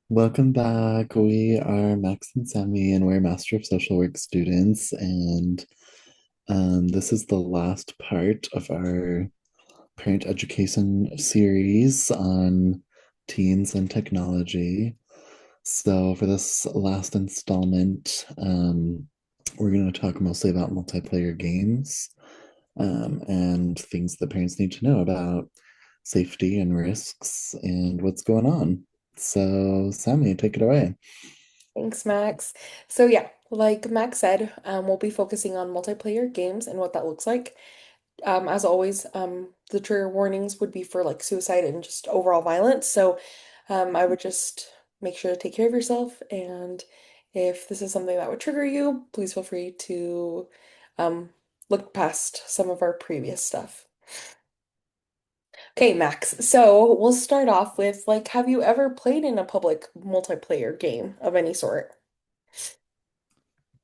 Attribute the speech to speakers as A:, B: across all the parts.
A: Welcome back. We are Max and Sammy, and we're Master of Social Work students. And this is the last part of our parent education series on teens and technology. So, for this last installment, we're going to talk mostly about multiplayer games and things that parents need to know about safety and risks and what's going on. So, Sammy, take it away.
B: Thanks, Max. So yeah, like Max said, we'll be focusing on multiplayer games and what that looks like. As always, the trigger warnings would be for like suicide and just overall violence. So I would just make sure to take care of yourself. And if this is something that would trigger you, please feel free to um, look past some of our previous stuff. Okay, Max. So we'll start off with like, have you ever played in a public multiplayer game of any sort?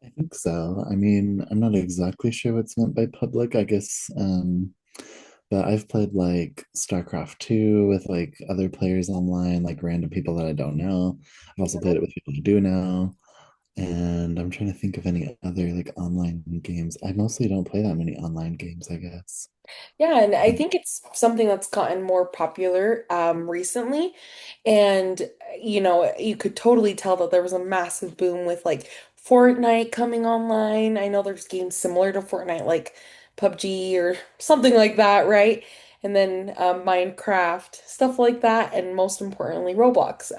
A: I think so. I mean, I'm not exactly sure what's meant by public, I guess. But I've played like StarCraft 2 with like other players online, like random people that I don't know. I've also played it with people I do know. And I'm trying to think of any other like online games. I mostly don't play that many online games, I guess.
B: Yeah, and I think it's something that's gotten more popular recently. And you could totally tell that there was a massive boom with like Fortnite coming online. I know there's games similar to Fortnite like PUBG or something like that, right? And then Minecraft, stuff like that, and most importantly, Roblox.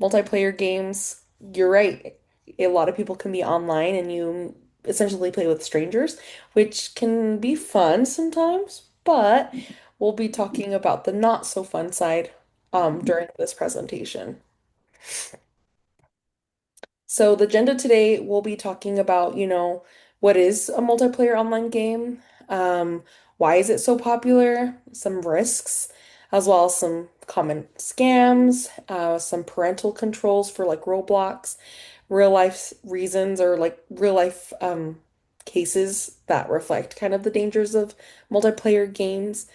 B: Multiplayer games, you're right. A lot of people can be online and you essentially play with strangers, which can be fun sometimes, but we'll be talking about the not so fun side during this presentation. So the agenda today, we'll be talking about, what is a multiplayer online game? Um, why is it so popular? Some risks, as well as some common scams, some parental controls for like Roblox, real life reasons or like real life cases that reflect kind of the dangers of multiplayer games,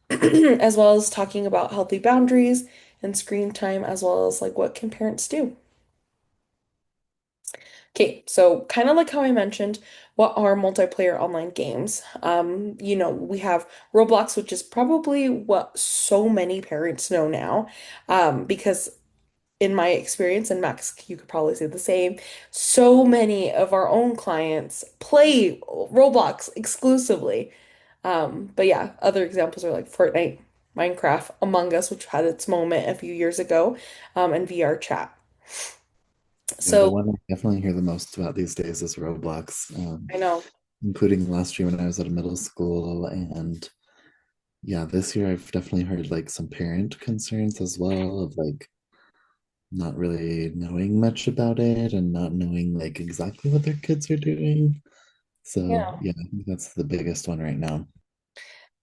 B: as well as talking about healthy boundaries and screen time, as well as like what can parents do. Okay, so kind of like how I mentioned, what are multiplayer online games? We have Roblox, which is probably what so many parents know now, because in my experience, and Max, you could probably say the same, so many of our own clients play Roblox exclusively. But yeah, other examples are like Fortnite, Minecraft, Among Us, which had its moment a few years ago, and VR chat.
A: Yeah, the
B: So
A: one I definitely hear the most about these days is Roblox,
B: I know.
A: including last year when I was at a middle school. And yeah, this year I've definitely heard like some parent concerns as well of like not really knowing much about it and not knowing like exactly what their kids are doing. So
B: Yeah.
A: yeah, I think that's the biggest one right now.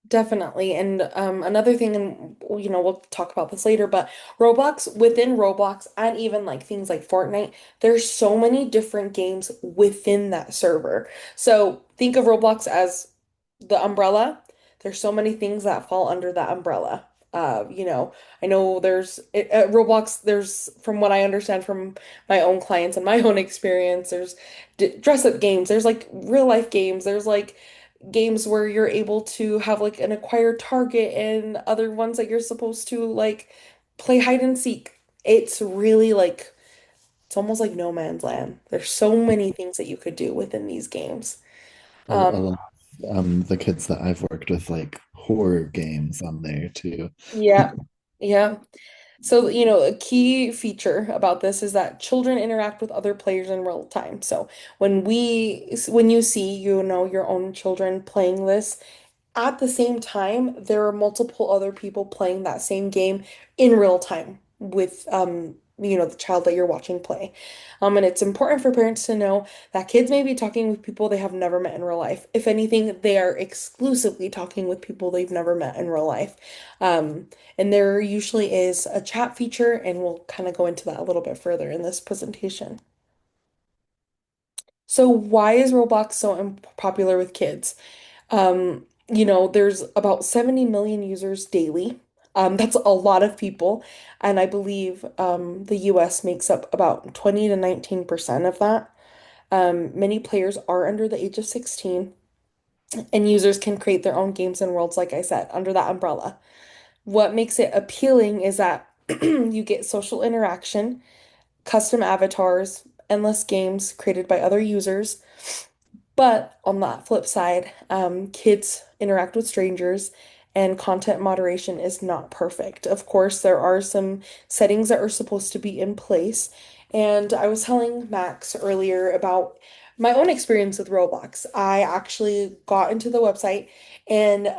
B: Definitely. And another thing, and we'll talk about this later, but Roblox, within Roblox, and even like things like Fortnite, there's so many different games within that server. So think of Roblox as the umbrella. There's so many things that fall under that umbrella. I know at Roblox, there's, from what I understand from my own clients and my own experience, there's d dress up games, there's like real life games, there's like games where you're able to have like an acquired target and other ones that you're supposed to like play hide and seek. It's really like it's almost like no man's land. There's so many things that you could do within these games.
A: A lot of the kids that I've worked with like horror games on there too.
B: Yeah. Yeah. So, a key feature about this is that children interact with other players in real time. So, when you see, your own children playing this, at the same time, there are multiple other people playing that same game in real time with the child that you're watching play. And it's important for parents to know that kids may be talking with people they have never met in real life. If anything, they are exclusively talking with people they've never met in real life. Um, and there usually is a chat feature, and we'll kind of go into that a little bit further in this presentation. So why is Roblox so popular with kids? There's about 70 million users daily. That's a lot of people. And I believe the US makes up about 20 to 19% of that. Many players are under the age of 16, and users can create their own games and worlds, like I said, under that umbrella. What makes it appealing is that you get social interaction, custom avatars, endless games created by other users. But on that flip side, kids interact with strangers and content moderation is not perfect. Of course, there are some settings that are supposed to be in place. And I was telling Max earlier about my own experience with Roblox. I actually got into the website and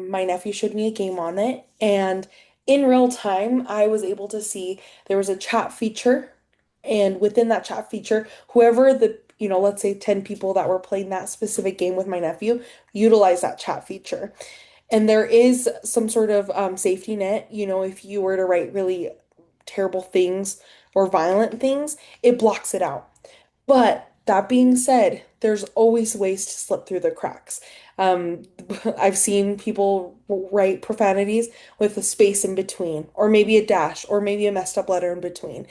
B: my nephew showed me a game on it. And in real time, I was able to see there was a chat feature. And within that chat feature, whoever let's say 10 people that were playing that specific game with my nephew utilize that chat feature. And there is some sort of safety net, if you were to write really terrible things or violent things, it blocks it out. But that being said, there's always ways to slip through the cracks. Um, I've seen people write profanities with a space in between, or maybe a dash, or maybe a messed up letter in between.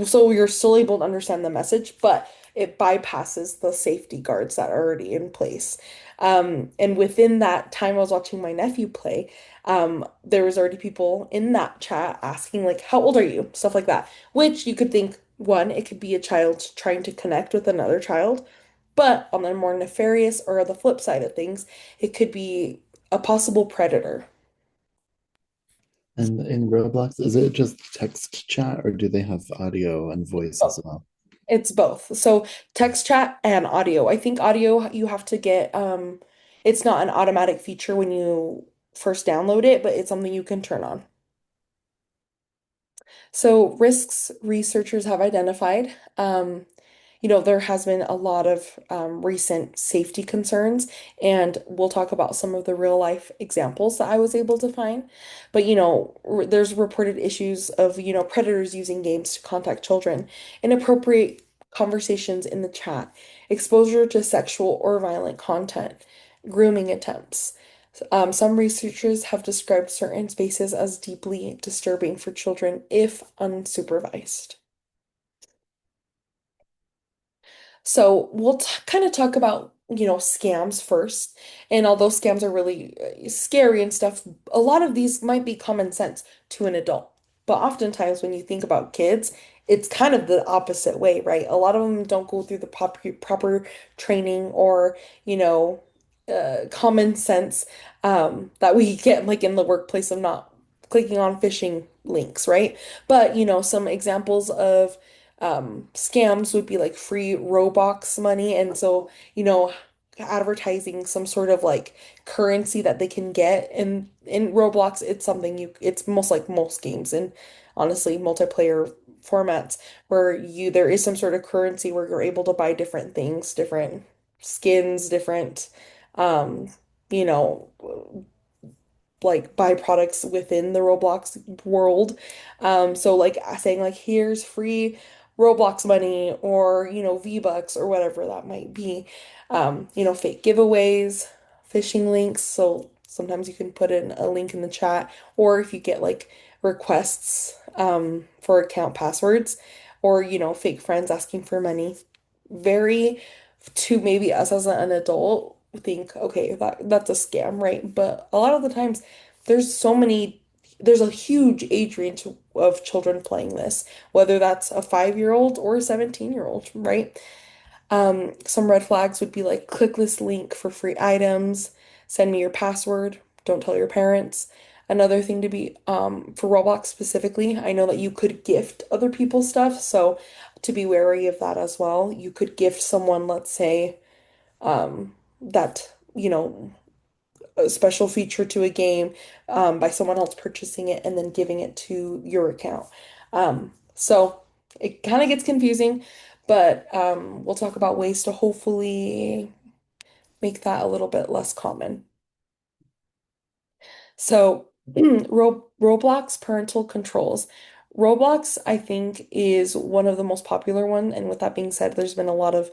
B: So you're still able to understand the message, but it bypasses the safety guards that are already in place. And within that time I was watching my nephew play, there was already people in that chat asking like, "How old are you?" Stuff like that, which you could think, one, it could be a child trying to connect with another child, but on the more nefarious or the flip side of things, it could be a possible predator.
A: And in Roblox, is it just text chat or do they have audio and voice as well?
B: It's both. So text chat and audio. I think audio you have to get it's not an automatic feature when you first download it, but it's something you can turn on. So risks researchers have identified. There has been a lot of recent safety concerns, and we'll talk about some of the real life examples that I was able to find. But, there's reported issues of, predators using games to contact children, inappropriate conversations in the chat, exposure to sexual or violent content, grooming attempts. Some researchers have described certain spaces as deeply disturbing for children if unsupervised. So we'll kind of talk about, scams first. And although scams are really scary and stuff, a lot of these might be common sense to an adult. But oftentimes when you think about kids, it's kind of the opposite way, right? A lot of them don't go through the proper training or, common sense that we get like in the workplace of not clicking on phishing links, right? But, some examples of scams would be like free Robux money. And so, advertising some sort of like currency that they can get. And in Roblox, it's something it's most like most games and honestly, multiplayer formats where there is some sort of currency where you're able to buy different things, different skins, different, um, you know, like byproducts within the Roblox world. So like saying like here's free Roblox money or V-Bucks or whatever that might be. Fake giveaways, phishing links. So sometimes you can put in a link in the chat, or if you get like requests for account passwords, or fake friends asking for money. Very to maybe us as an adult think, okay, that's a scam, right? But a lot of the times there's so many there's a huge age range of children playing this, whether that's a 5-year-old or a 17-year-old, right? Some red flags would be like click this link for free items, send me your password, don't tell your parents. Another thing to be for Roblox specifically, I know that you could gift other people stuff, so to be wary of that as well. You could gift someone, let's say, that, a special feature to a game by someone else purchasing it and then giving it to your account. So it kind of gets confusing, but we'll talk about ways to hopefully make that a little bit less common. So, Roblox parental controls. Roblox, I think, is one of the most popular one. And with that being said, there's been a lot of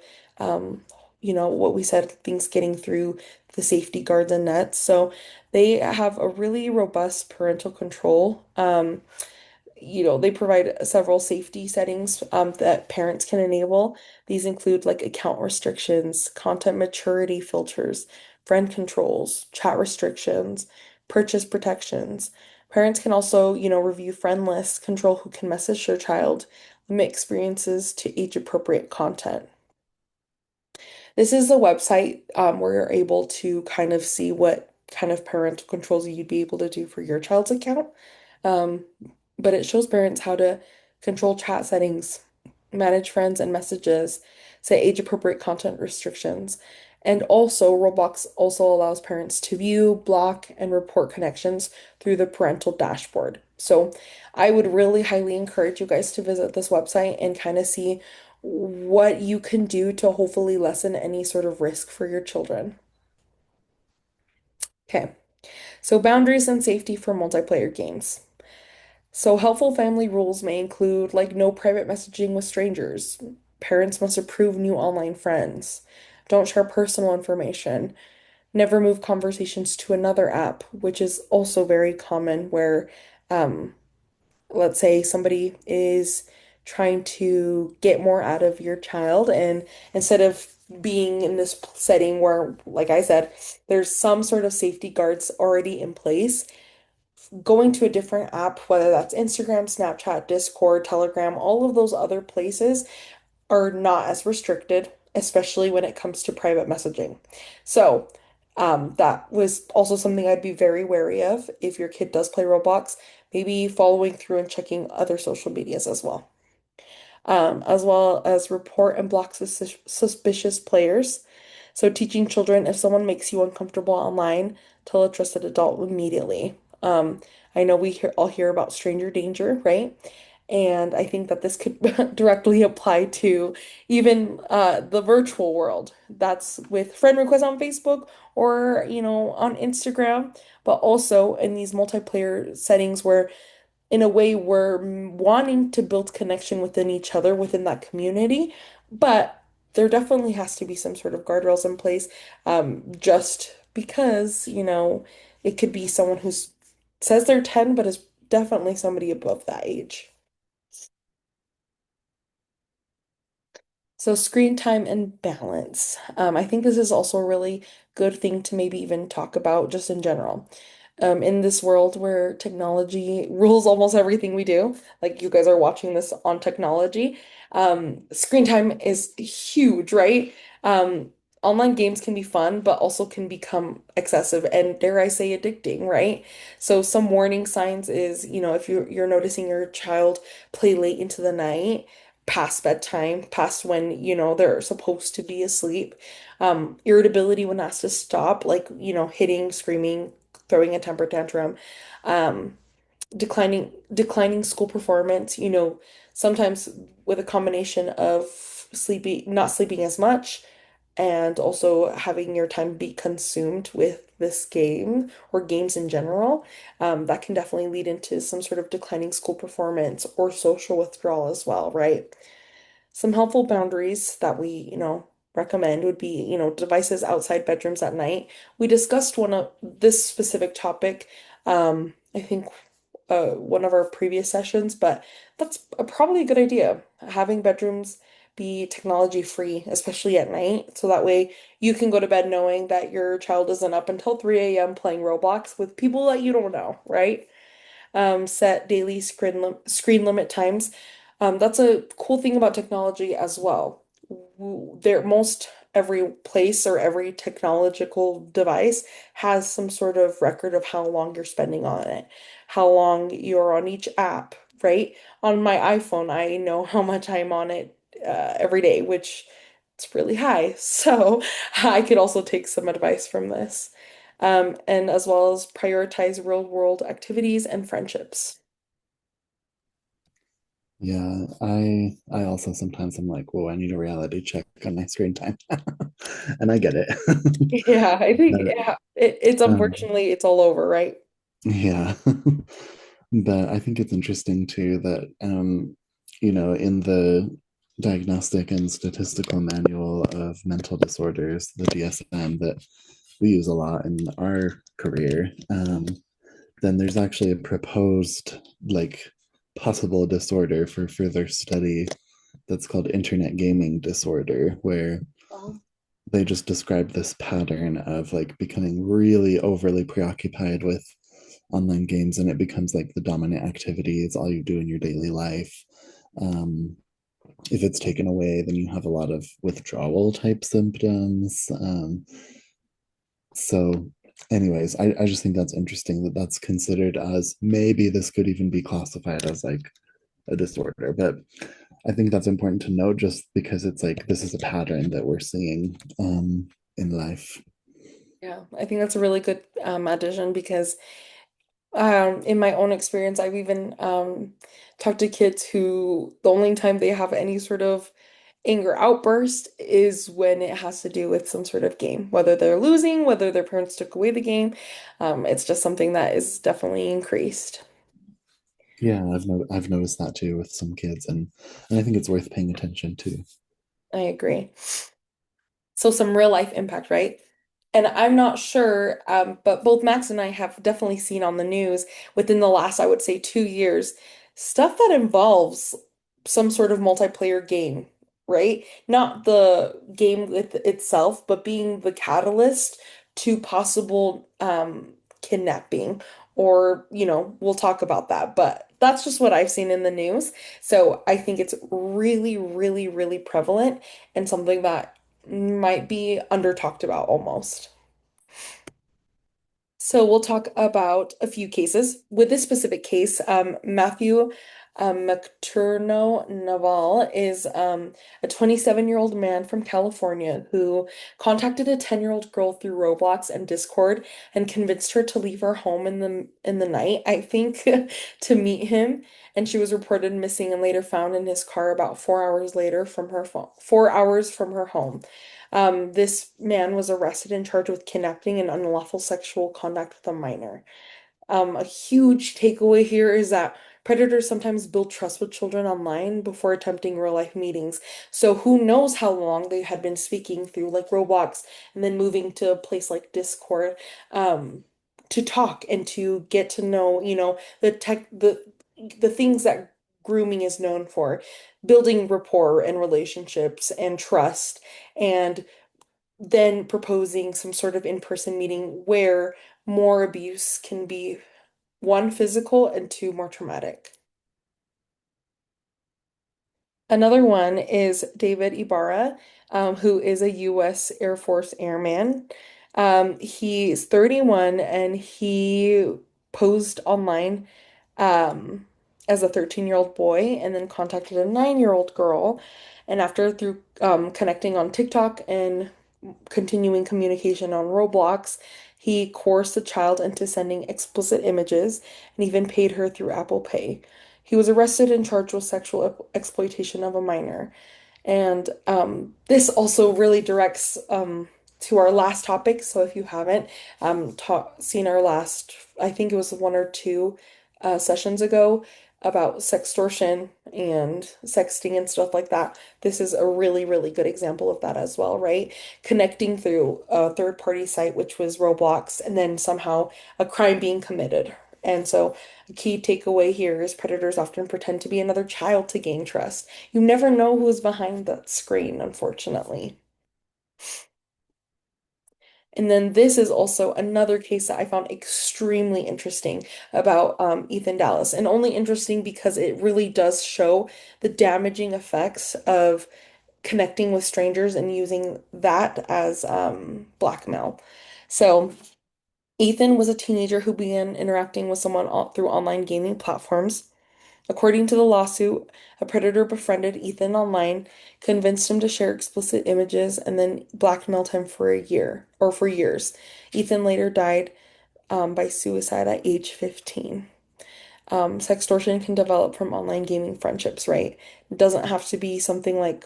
B: what we said, things getting through the safety guards and nets. So they have a really robust parental control. They provide several safety settings that parents can enable. These include like account restrictions, content maturity filters, friend controls, chat restrictions, purchase protections. Parents can also, review friend lists, control who can message their child, limit experiences to age-appropriate content. This is a website where you're able to kind of see what kind of parental controls you'd be able to do for your child's account. Um, but it shows parents how to control chat settings, manage friends and messages, set age-appropriate content restrictions. And also, Roblox also allows parents to view, block, and report connections through the parental dashboard. So I would really highly encourage you guys to visit this website and kind of see what you can do to hopefully lessen any sort of risk for your children. Okay, so boundaries and safety for multiplayer games. So helpful family rules may include like no private messaging with strangers. Parents must approve new online friends. Don't share personal information. Never move conversations to another app, which is also very common where um, let's say somebody is trying to get more out of your child, and instead of being in this setting where, like I said, there's some sort of safety guards already in place, going to a different app, whether that's Instagram, Snapchat, Discord, Telegram, all of those other places are not as restricted, especially when it comes to private messaging. So, that was also something I'd be very wary of if your kid does play Roblox, maybe following through and checking other social medias as well as report and block suspicious players. So teaching children if someone makes you uncomfortable online, tell a trusted adult immediately. I know all hear about stranger danger, right? And I think that this could directly apply to even the virtual world. That's with friend requests on Facebook or, on Instagram, but also in these multiplayer settings where in a way we're wanting to build connection within each other within that community, but there definitely has to be some sort of guardrails in place, just because, it could be someone who's says they're 10 but is definitely somebody above that age. So screen time and balance. I think this is also a really good thing to maybe even talk about just in general. In this world where technology rules almost everything we do, like you guys are watching this on technology, screen time is huge, right? Online games can be fun, but also can become excessive and dare I say addicting, right? So some warning signs is, if you're noticing your child play late into the night, past bedtime, past when, they're supposed to be asleep, irritability when asked to stop, like, hitting, screaming, throwing a temper tantrum, um, declining school performance, sometimes with a combination of not sleeping as much, and also having your time be consumed with this game or games in general, that can definitely lead into some sort of declining school performance or social withdrawal as well, right? Some helpful boundaries that we, recommend would be, devices outside bedrooms at night. We discussed one of this specific topic, I think one of our previous sessions, but that's probably a good idea. Having bedrooms be technology free, especially at night, so that way you can go to bed knowing that your child isn't up until 3 a.m. playing Roblox with people that you don't know, right? Set daily screen limit times. That's a cool thing about technology as well. Most every place or every technological device has some sort of record of how long you're spending on it, how long you're on each app, right? On my iPhone, I know how much I'm on it every day, which it's really high. So I could also take some advice from this, and as well as prioritize real world activities and friendships.
A: Yeah, I also sometimes I'm like, whoa, I need a reality check on my screen time. And I get it.
B: Yeah, I think
A: But
B: yeah, it's unfortunately it's all over, right?
A: yeah. But I think it's interesting too that in the Diagnostic and Statistical Manual of Mental Disorders, the DSM, that we use a lot in our career. Then there's actually a proposed, like, possible disorder for further study that's called internet gaming disorder, where
B: Oh,
A: they just describe this pattern of like becoming really overly preoccupied with online games, and it becomes like the dominant activity. It's all you do in your daily life. Um, if it's taken away, then you have a lot of withdrawal type symptoms. So, anyways, I just think that's interesting that that's considered as maybe this could even be classified as like a disorder. But I think that's important to note just because it's like this is a pattern that we're seeing in life.
B: yeah, I think that's a really good addition because in my own experience, I've even talked to kids who the only time they have any sort of anger outburst is when it has to do with some sort of game, whether they're losing, whether their parents took away the game. It's just something that is definitely increased.
A: Yeah, I've noticed that too with some kids, and I think it's worth paying attention to.
B: I agree. So some real life impact, right? And I'm not sure, but both Max and I have definitely seen on the news within the last, I would say, 2 years, stuff that involves some sort of multiplayer game, right? Not the game with itself, but being the catalyst to possible kidnapping. Or, we'll talk about that, but that's just what I've seen in the news. So I think it's really, really, really prevalent and something that might be under talked about almost. So we'll talk about a few cases. With this specific case, Matthew McTurno Naval is a 27-year-old man from California who contacted a 10-year-old girl through Roblox and Discord and convinced her to leave her home in the night, I think, to meet him. And she was reported missing and later found in his car about 4 hours later from her phone, 4 hours from her home. This man was arrested and charged with kidnapping and unlawful sexual conduct with a minor. A huge takeaway here is that predators sometimes build trust with children online before attempting real life meetings. So who knows how long they had been speaking through like Roblox and then moving to a place like Discord, to talk and to get to know, the things that grooming is known for, building rapport and relationships and trust, and then proposing some sort of in-person meeting where more abuse can be one, physical, and two, more traumatic. Another one is David Ibarra, who is a U.S. Air Force airman. He's 31 and he posed online as a 13-year-old boy and then contacted a 9-year-old girl. And after through connecting on TikTok and continuing communication on Roblox, he coerced the child into sending explicit images and even paid her through Apple Pay. He was arrested and charged with sexual exploitation of a minor. And this also really directs to our last topic. So if you haven't seen our last, I think it was one or two sessions ago about sextortion and sexting and stuff like that, this is a really, really good example of that as well, right? Connecting through a third-party site, which was Roblox, and then somehow a crime being committed. And so a key takeaway here is predators often pretend to be another child to gain trust. You never know who's behind that screen, unfortunately. And then this is also another case that I found extremely interesting about Ethan Dallas, and only interesting because it really does show the damaging effects of connecting with strangers and using that as blackmail. So, Ethan was a teenager who began interacting with someone through online gaming platforms. According to the lawsuit, a predator befriended Ethan online, convinced him to share explicit images, and then blackmailed him for a year or for years. Ethan later died by suicide at age 15. Sextortion can develop from online gaming friendships, right? It doesn't have to be something like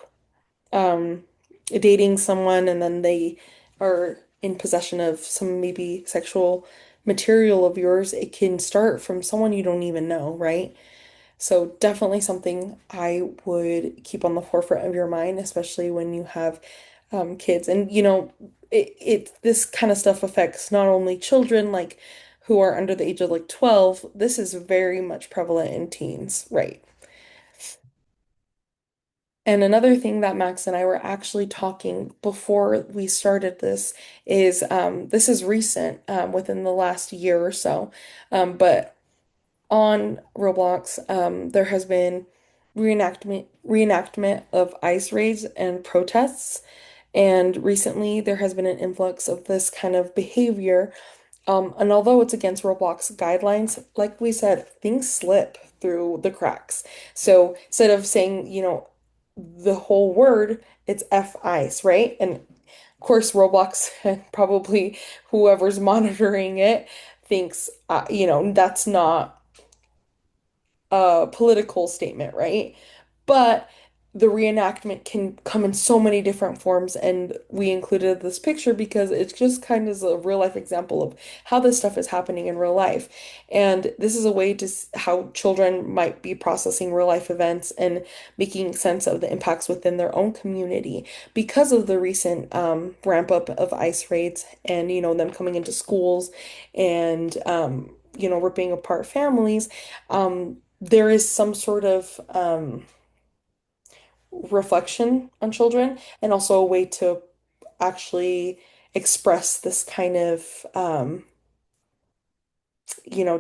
B: um, dating someone and then they are in possession of some maybe sexual material of yours. It can start from someone you don't even know, right? So definitely something I would keep on the forefront of your mind, especially when you have kids. And this kind of stuff affects not only children like who are under the age of like 12. This is very much prevalent in teens, right? And another thing that Max and I were actually talking before we started this is this is recent, within the last year or so. But on Roblox, there has been reenactment of ICE raids and protests. And recently there has been an influx of this kind of behavior. And although it's against Roblox guidelines, like we said, things slip through the cracks. So instead of saying, the whole word, it's F ice, right? And of course, Roblox and probably whoever's monitoring it thinks, that's not a political statement, right? But the reenactment can come in so many different forms, and we included this picture because it's just kind of a real life example of how this stuff is happening in real life. And this is a way to how children might be processing real life events and making sense of the impacts within their own community because of the recent ramp up of ICE raids and them coming into schools and ripping apart families. There is some sort of reflection on children and also a way to actually express this kind of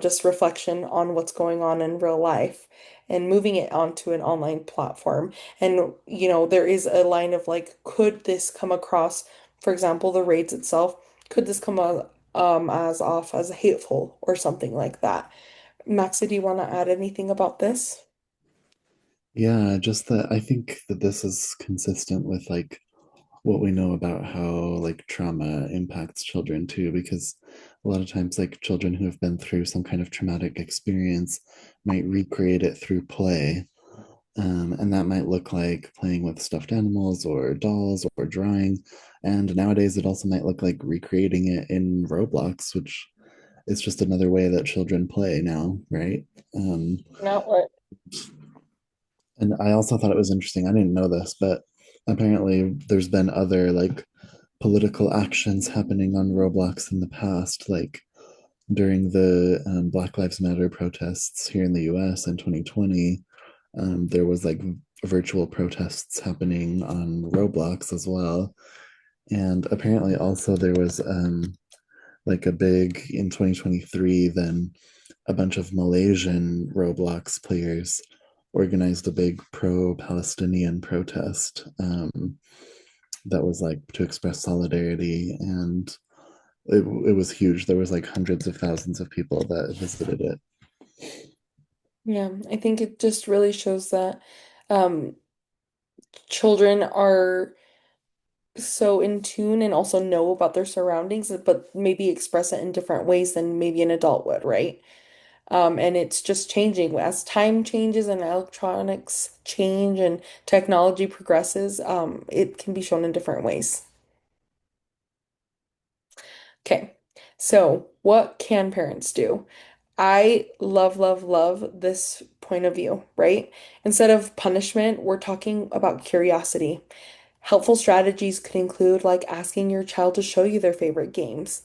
B: just reflection on what's going on in real life and moving it onto an online platform. And there is a line of like, could this come across, for example, the raids itself, could this come as off as hateful or something like that? Maxie, do you want to add anything about this?
A: Yeah, just that I think that this is consistent with like what we know about how like trauma impacts children too, because a lot of times like children who have been through some kind of traumatic experience might recreate it through play. And that might look like playing with stuffed animals or dolls or drawing. And nowadays it also might look like recreating it in Roblox, which is just another way that children play now, right? Um,
B: An outlet.
A: and I also thought it was interesting. I didn't know this, but apparently there's been other like political actions happening on Roblox in the past, like during the Black Lives Matter protests here in the US in 2020. There was like virtual protests happening on Roblox as well. And apparently also there was like a big in 2023, then a bunch of Malaysian Roblox players organized a big pro-Palestinian protest that was like to express solidarity, and it was huge. There was like hundreds of thousands of people that visited it.
B: Yeah, I think it just really shows that um, children are so in tune and also know about their surroundings, but maybe express it in different ways than maybe an adult would, right? And it's just changing as time changes and electronics change and technology progresses. It can be shown in different ways. Okay, so what can parents do? I love, love, love this point of view, right? Instead of punishment, we're talking about curiosity. Helpful strategies could include like asking your child to show you their favorite games,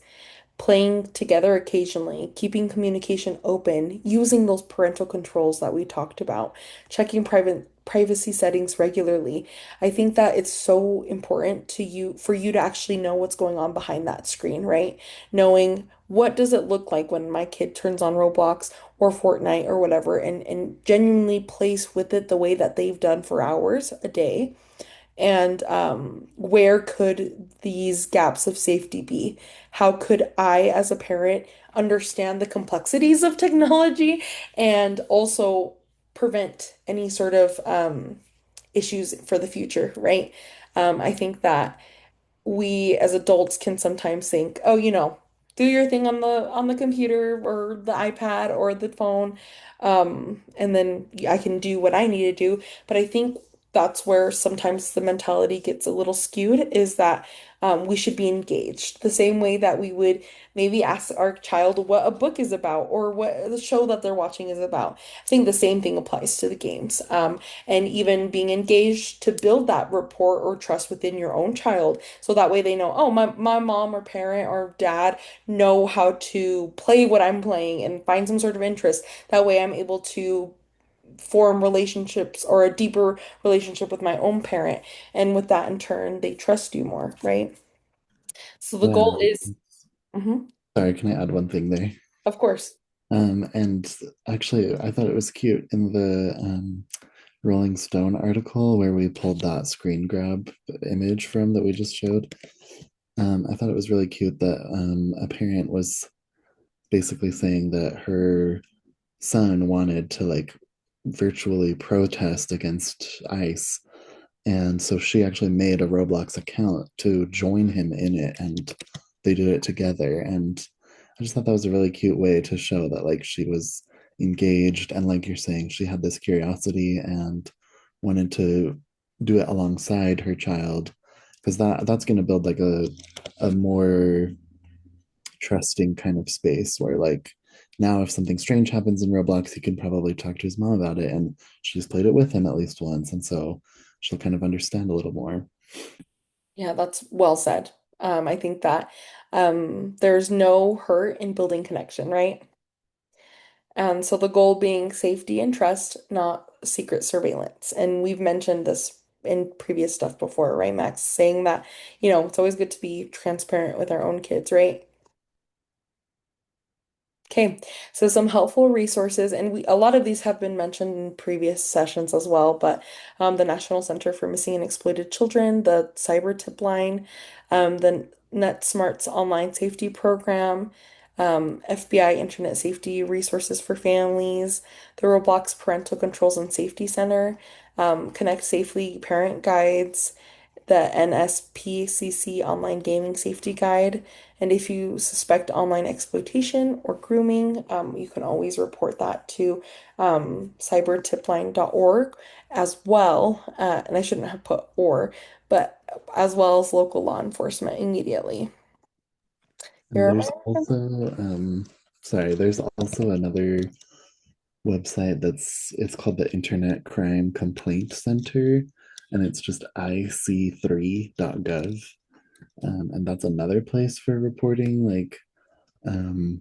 B: playing together occasionally, keeping communication open, using those parental controls that we talked about, checking privacy settings regularly. I think that it's so important to you for you to actually know what's going on behind that screen, right? Knowing what does it look like when my kid turns on Roblox or Fortnite or whatever and genuinely plays with it the way that they've done for hours a day. And where could these gaps of safety be? How could I, as a parent, understand the complexities of technology and also prevent any sort of issues for the future, right? I think that we as adults can sometimes think, oh, do your thing on the computer or the iPad or the phone, and then I can do what I need to do. But I think that's where sometimes the mentality gets a little skewed is that we should be engaged the same way that we would maybe ask our child what a book is about or what the show that they're watching is about. I think the same thing applies to the games. And even being engaged to build that rapport or trust within your own child. So that way they know, oh, my mom or parent or dad know how to play what I'm playing and find some sort of interest. That way I'm able to form relationships or a deeper relationship with my own parent. And with that, in turn, they trust you more, right? So the
A: Yeah.
B: goal is, mhm,
A: Sorry, can I add one thing there?
B: of course.
A: And actually, I thought it was cute in the Rolling Stone article where we pulled that screen grab image from that we just showed. I thought it was really cute that a parent was basically saying that her son wanted to like virtually protest against ICE. And so she actually made a Roblox account to join him in it, and they did it together. And I just thought that was a really cute way to show that like she was engaged, and like you're saying, she had this curiosity and wanted to do it alongside her child, because that's going to build like a more trusting kind of space where like now if something strange happens in Roblox, he can probably talk to his mom about it, and she's played it with him at least once, and so she'll kind of understand a little more.
B: Yeah, that's well said. I think that there's no hurt in building connection, right? And so the goal being safety and trust, not secret surveillance. And we've mentioned this in previous stuff before, right, Max? Saying that, it's always good to be transparent with our own kids, right? Okay, so some helpful resources, and a lot of these have been mentioned in previous sessions as well, but the National Center for Missing and Exploited Children, the Cyber Tip Line, the NetSmart's online safety program, FBI Internet Safety Resources for Families, the Roblox Parental Controls and Safety Center, Connect Safely Parent Guides, the NSPCC Online Gaming Safety Guide. And if you suspect online exploitation or grooming, you can always report that to cybertipline.org as well. And I shouldn't have put or, but as well as local law enforcement immediately.
A: And
B: You're
A: there's also sorry, there's also another website it's called the Internet Crime Complaint Center, and it's just ic3.gov. And that's another place for reporting like um,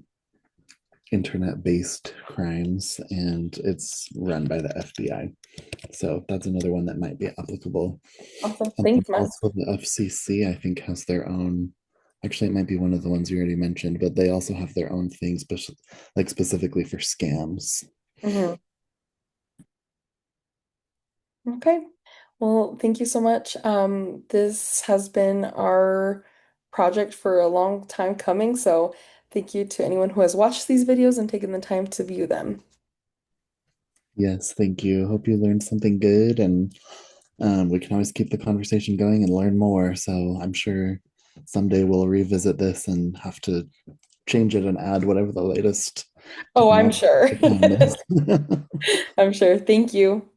A: internet-based crimes, and it's run by the FBI. So that's another one that might be applicable.
B: awesome.
A: And then
B: Thanks, Max.
A: also the FCC, I think, has their own. Actually, it might be one of the ones you already mentioned, but they also have their own things, like specifically for scams.
B: Hmm. Okay. Well, thank you so much. This has been our project for a long time coming, so thank you to anyone who has watched these videos and taken the time to view them.
A: Yes, thank you. Hope you learned something good, and we can always keep the conversation going and learn more. So I'm sure someday we'll revisit this and have to change it and add whatever the latest
B: Oh, I'm
A: technology
B: sure.
A: we can.
B: I'm sure. Thank you.